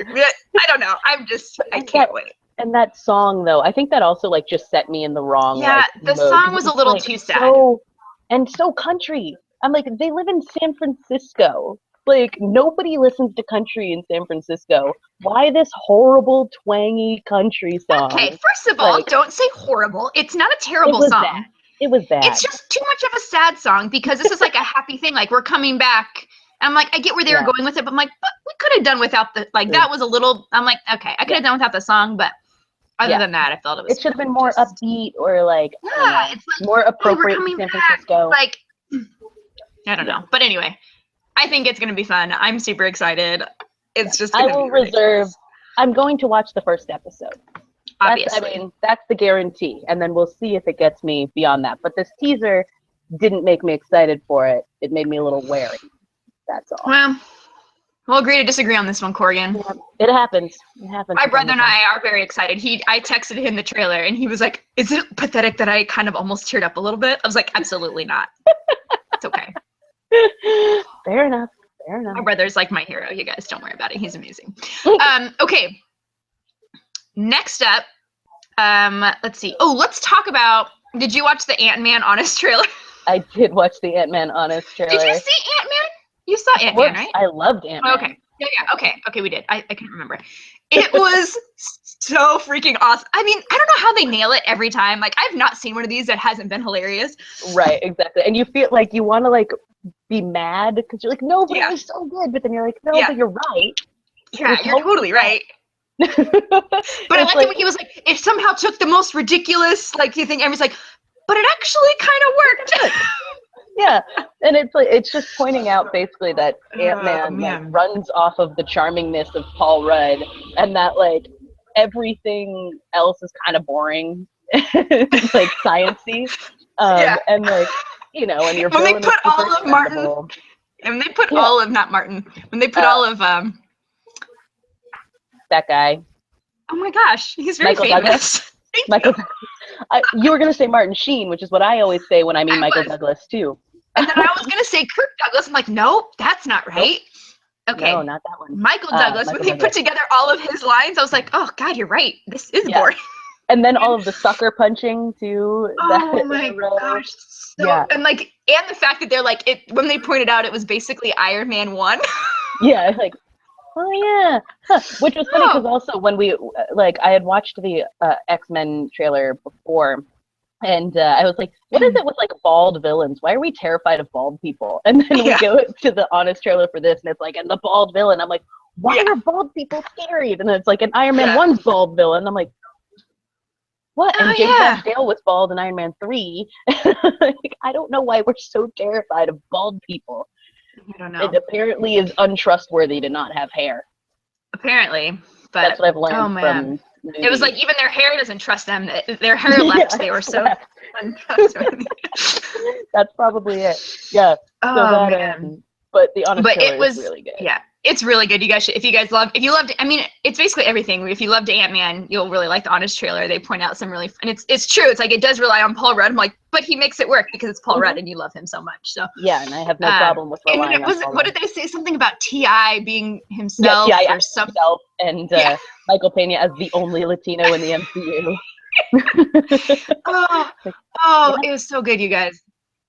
S2: don't know. I can't wait.
S1: And that song though, I think that also like just set me in the wrong.
S2: Yeah,
S1: like,
S2: the song was a little too sad.
S1: So country. I'm like, they live in San Francisco. Like nobody listens to country in San Francisco. Why this horrible twangy country song?
S2: Okay, first of all, don't say horrible. It's not a terrible song.
S1: Bad. It was bad.
S2: It's just too much of a sad song because this is like a happy thing. Like we're coming back. I'm like, I get where they were going with it, but I'm like, but we could have done without the that was a little. I'm like, okay, I could have done without the song, but other than that, I felt it was.
S1: It should have been more upbeat or like
S2: it's like
S1: more appropriate to San Francisco.
S2: Like I don't know, but anyway, I think it's gonna be fun. I'm super excited. It's just. I will reserve.
S1: I'm going to watch the first episode.
S2: Obviously.
S1: That's the guarantee. And then we'll see if it gets me beyond that. But this teaser didn't make me excited for it. It made me a little wary. That's all.
S2: Well, we'll agree to disagree on this one, Corrigan.
S1: Yeah, it happens. It happens.
S2: My brother and I are very excited. I texted him the trailer, and he was like, is it pathetic that I kind of almost teared up a little bit? I was like, absolutely not. It's okay.
S1: Fair enough. Fair enough.
S2: My brother's like my hero. You guys don't worry about it. He's amazing. Okay. Next up, let's see. Oh, let's talk about, did you watch the Ant-Man Honest trailer?
S1: I did watch the Ant-Man Honest trailer.
S2: Did you see Ant-Man? You saw Ant-Man, right?
S1: I loved Ant-Man.
S2: Okay. Yeah, okay, we did. I can't remember. It was so freaking awesome. I mean, I don't know how they nail it every time. Like, I've not seen one of these that hasn't been hilarious.
S1: Right, exactly. And you feel like you want to, like, be mad because you're like, no, but it was so good. But then you're like, no, but you're right.
S2: Yeah, you're totally right. But I liked it when he was like, it somehow took the most ridiculous, like, you think, everyone's like, but it actually kind of worked.
S1: Yeah, and it's like, it's just pointing out basically that Ant-Man like, runs off of the charmingness of Paul Rudd, and that like everything else is kind of boring, like sciencey, and like you know, and you're
S2: when they put all of Martin, and they put all of not Martin, when they put all of
S1: that guy.
S2: Oh my gosh, he's very
S1: Michael
S2: famous.
S1: Michael. You were gonna say Martin Sheen, which is what I always say when I mean Michael Douglas too.
S2: And then I was gonna say Kirk Douglas. I'm like, nope, that's not right. Nope. Okay,
S1: no, not that one.
S2: Michael Douglas. When they put together all of his lines, I was like, oh God, you're right. This is boring.
S1: And then all of the sucker punching too.
S2: Oh my gosh. So, and like, and the fact that they're like, it when they pointed out it was basically Iron Man 1.
S1: Yeah, like. Oh yeah, which was funny because also when we like I had watched the X-Men trailer before, and I was like, what is it with like bald villains? Why are we terrified of bald people? And then we go to the Honest trailer for this, and it's like, and the bald villain. I'm like, why are bald people scary? And it's like an Iron Man 1's bald villain. I'm like, what? And James Dale was bald in Iron Man 3. Like, I don't know why we're so terrified of bald people.
S2: I don't know.
S1: It apparently is untrustworthy to not have hair.
S2: Apparently, but
S1: that's what I've learned from movies.
S2: It was like even their hair doesn't trust them. Their hair left. They were so untrustworthy.
S1: That's probably it. Yeah.
S2: Oh
S1: so
S2: man.
S1: But the Honest
S2: trailer
S1: was really good.
S2: Yeah, it's really good. You guys should, if you loved, I mean, it's basically everything. If you loved Ant-Man, you'll really like the Honest trailer. They point out some really, and it's true. It's like, it does rely on Paul Rudd. I'm like, but he makes it work because it's Paul Rudd and you love him so much. So
S1: yeah, and I have no problem with relying on Paul
S2: What did they say? Something about T.I. being himself or something.
S1: And Michael Pena as the only Latino in the MCU.
S2: It was so good, you guys.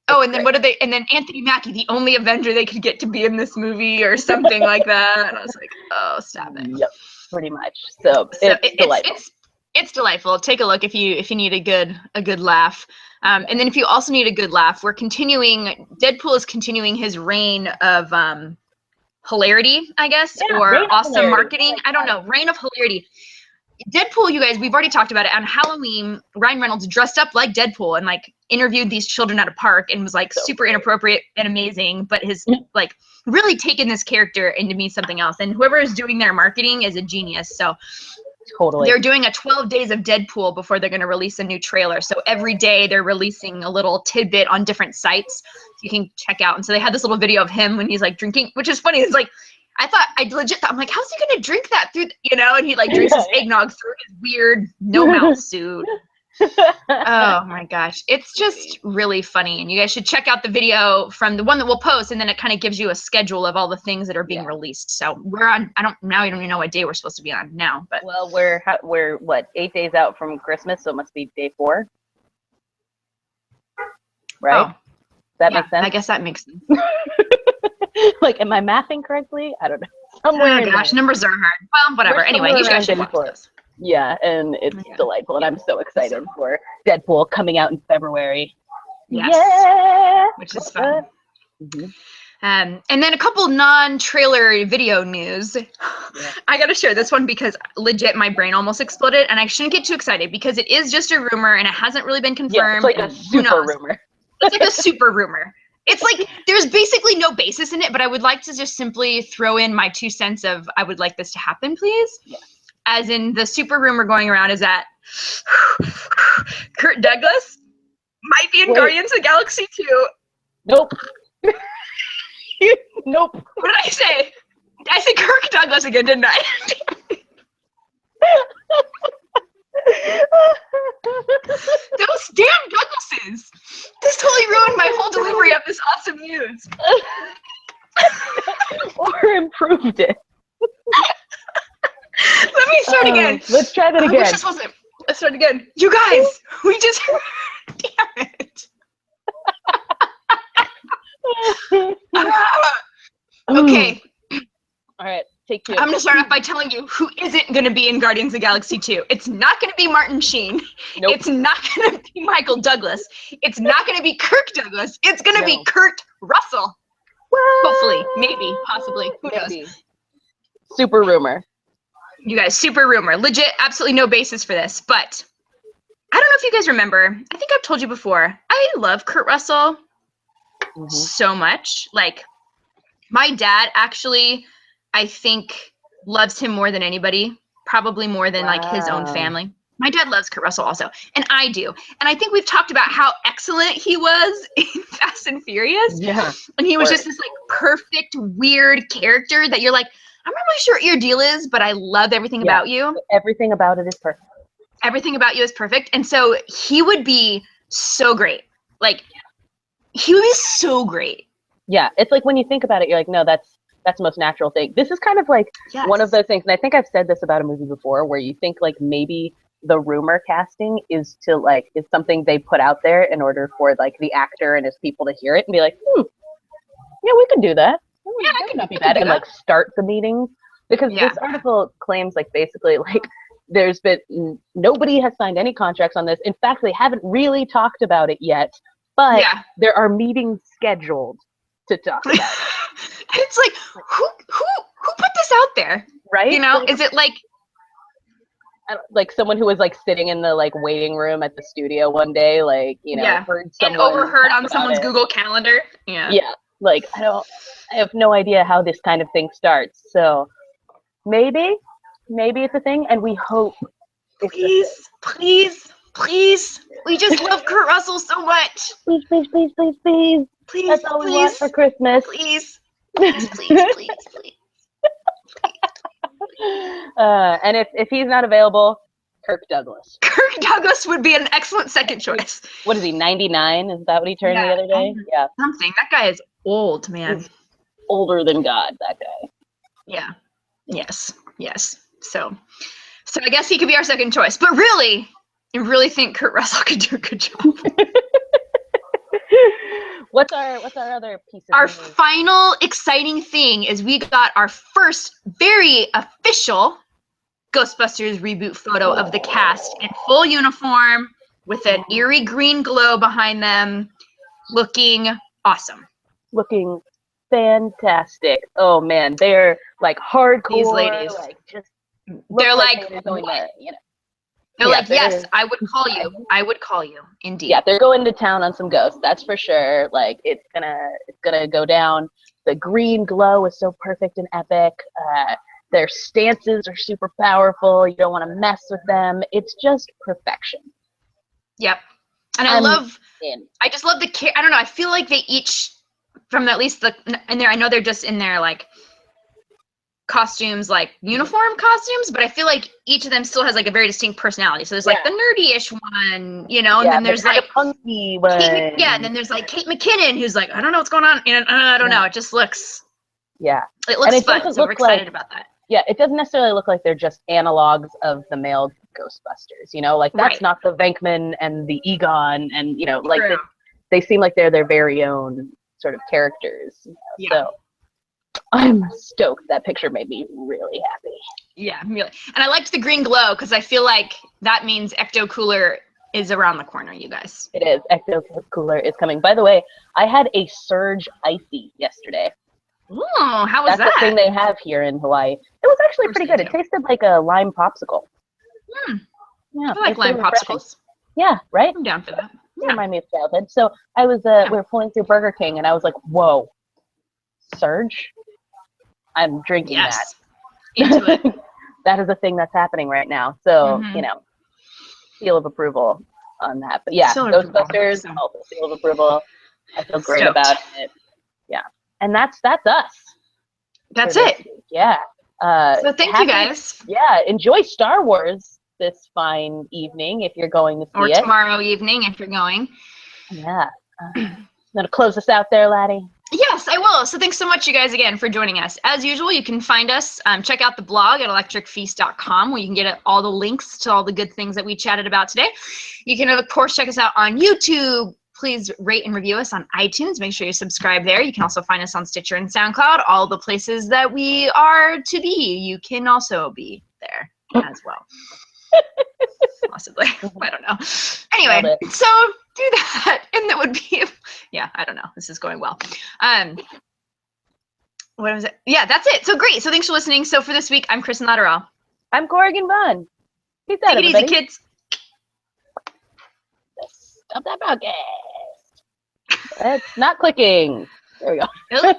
S2: Oh, and then and then Anthony Mackie, the only Avenger they could get to be in this movie or something like that. And I was like, oh, stop it.
S1: Yep, pretty much. So it's delightful.
S2: It's delightful. Take a look if you need a good laugh. And then if you also need a good laugh, Deadpool is continuing his reign of hilarity, I guess, or awesome marketing. I don't know, reign of hilarity. Deadpool, you guys, we've already talked about it. On Halloween, Ryan Reynolds dressed up like Deadpool and like interviewed these children at a park and was like super inappropriate and amazing, but has like really taken this character into be something else. And whoever is doing their marketing is a genius. So
S1: totally,
S2: they're doing a 12 Days of Deadpool before they're going to release a new trailer. So every day they're releasing a little tidbit on different sites you can check out. And so they had this little video of him when he's like drinking, which is funny. It's like, I legit thought, I'm like, how's he going to drink that through, and he like drinks his eggnog through his weird no mouth suit. Oh my gosh. It's just really funny. And you guys should check out the video from the one that we'll post. And then it kind of gives you a schedule of all the things that are being released. So we're on, I don't even know what day we're supposed to be on now, but.
S1: Well, we're what, 8 days out from Christmas. So it must be day 4. Right?
S2: Oh,
S1: that makes sense?
S2: I guess that makes sense.
S1: Like, am I mathing correctly? I don't know.
S2: Somewhere numbers are hard. Well, whatever. Anyway, you guys should watch this.
S1: Yeah, and it's delightful, and I'm so excited for Deadpool coming out in February.
S2: Yes.
S1: Yeah!
S2: Which is fun. And then a couple non-trailer video news. I gotta share this one because legit my brain almost exploded, and I shouldn't get too excited because it is just a rumor and it hasn't really been confirmed.
S1: Yeah, it's like a super rumor.
S2: It's like a super rumor. It's like there's basically no basis in it, but I would like to just simply throw in my 2 cents of I would like this to happen, please.
S1: Yeah.
S2: As in the super rumor going around is that Kurt Douglas might be in Guardians of the Galaxy 2.
S1: Nope. Nope.
S2: What did I say? I said Kirk Douglas again, didn't I? Those damn Douglases! This totally ruined my whole delivery of this awesome news.
S1: or improved it.
S2: Let me start again.
S1: Let's try that again.
S2: I wish this wasn't. Let's start again. You guys, we just. Damn it. Okay.
S1: All right, take 2.
S2: I'm going to start off by telling you who isn't going to be in Guardians of the Galaxy 2. It's not going to be Martin Sheen.
S1: Nope.
S2: It's not going to be Michael Douglas. It's not going to be Kirk Douglas. It's going to be Kurt Russell.
S1: What?
S2: Hopefully. Maybe. Possibly. Who knows?
S1: Super rumor.
S2: You guys, super rumor. Legit, absolutely no basis for this. But I don't know if you guys remember. I think I've told you before. I love Kurt Russell so much. Like, my dad actually, I think, loves him more than anybody. Probably more than like his own family. My dad loves Kurt Russell also, and I do. And I think we've talked about how excellent he was in Fast and Furious.
S1: Yeah.
S2: And he was just this like perfect, weird character that you're like, I'm not really sure what your deal is, but I love everything about you.
S1: Everything about it is perfect.
S2: Everything about you is perfect. And so he would be so great. Like, he would be so great.
S1: Yeah, it's like when you think about it, you're like, no, that's the most natural thing. This is kind of like one of those things, and I think I've said this about a movie before, where you think like maybe the rumor casting is something they put out there in order for like the actor and his people to hear it and be like, yeah, we could do that.
S2: Yeah,
S1: that could not be bad, and like start the meetings, because this article claims like basically like there's been nobody has signed any contracts on this. In fact, they haven't really talked about it yet, but there are meetings scheduled to talk about it.
S2: It's like, who put this out there?
S1: Right?
S2: You know, is it
S1: like someone who was like sitting in the like waiting room at the studio one day, like, you know, heard someone
S2: and overheard on someone's Google Calendar? Yeah.
S1: Like I have no idea how this kind of thing starts. So maybe it's a thing, and we hope. Please.
S2: We just love Kurt Russell so much.
S1: Please. That's all we want for Christmas.
S2: Please.
S1: And if he's not available, Kirk Douglas.
S2: Kirk Douglas would be an excellent second choice.
S1: What is he, 99? Is that what he turned the other day? Yeah.
S2: Something. That guy is old, man.
S1: He's older than God, that guy.
S2: Yeah. Yes. So I guess he could be our second choice. But really, I really think Kurt Russell could do a good job.
S1: What's our other piece of
S2: Our
S1: news?
S2: final exciting thing is we got our first very official Ghostbusters reboot photo of the cast in full uniform with an eerie green glow behind them, looking awesome.
S1: Looking fantastic. Oh man, they're like hardcore.
S2: These ladies,
S1: like just
S2: they're like
S1: going there, you know.
S2: They're like, yes, I would call you. I would call you. Indeed.
S1: Yeah, they're going to town on some ghosts. That's for sure. Like it's gonna go down. The green glow is so perfect and epic. Their stances are super powerful. You don't want to mess with them. It's just perfection.
S2: Yep. And I just love the I don't know. I feel like they each, from at least in there, I know they're just in their like costumes, like uniform costumes, but I feel like each of them still has like a very distinct personality. So there's like the nerdy-ish one, you know, and then there's like
S1: punky one.
S2: And then there's like Kate McKinnon, who's like, I don't know what's going on, and I don't know. It just looks.
S1: Yeah.
S2: It looks fun. So we're excited about that.
S1: Yeah, it doesn't necessarily look like they're just analogs of the male Ghostbusters, you know, like that's not the Venkman and the Egon, and you know, like they seem like they're their very own sort of characters. You know?
S2: Yeah.
S1: So I'm stoked. That picture made me really happy.
S2: Yeah, really. And I liked the green glow because I feel like that means Ecto Cooler is around the corner, you guys.
S1: It is. Ecto Cooler is coming. By the way, I had a Surge Icy yesterday.
S2: Ooh, how was that?
S1: That's the thing they have here in Hawaii. It was actually pretty good. It tasted like a lime popsicle. Yeah,
S2: I like lime popsicles.
S1: Yeah, right?
S2: I'm down for that.
S1: Yeah. Remind me of childhood. So I was, we were pulling through Burger King, and I was like, whoa, Surge? I'm drinking that.
S2: Into it.
S1: That is a thing that's happening right now. So, you know, seal of approval on that. But yeah, Ghostbusters, also seal of approval. I feel great about it. Yeah. And that's us.
S2: That's it.
S1: Yeah.
S2: So thank you guys.
S1: Yeah. Enjoy Star Wars this fine evening if you're going to see it.
S2: Or tomorrow evening if you're going.
S1: Yeah. Gonna close us out there, laddie.
S2: Yes. Yes, I will. So thanks so much, you guys, again, for joining us. As usual, you can find us, check out the blog at electricfeast.com, where you can get all the links to all the good things that we chatted about today. You can, of course, check us out on YouTube. Please rate and review us on iTunes. Make sure you subscribe there. You can also find us on Stitcher and SoundCloud, all the places that we are to be. You can also be there as well. Possibly. I don't know. Anyway, so do that. And that would be, yeah, I don't know. This is going well. What was it? Yeah, that's it. So great. So thanks for listening. So for this week, I'm Kristin Latterall.
S1: I'm Corrigan Vaughn. Peace out,
S2: Take it
S1: everybody.
S2: easy, kids.
S1: Stop that podcast. It's not clicking. There we go.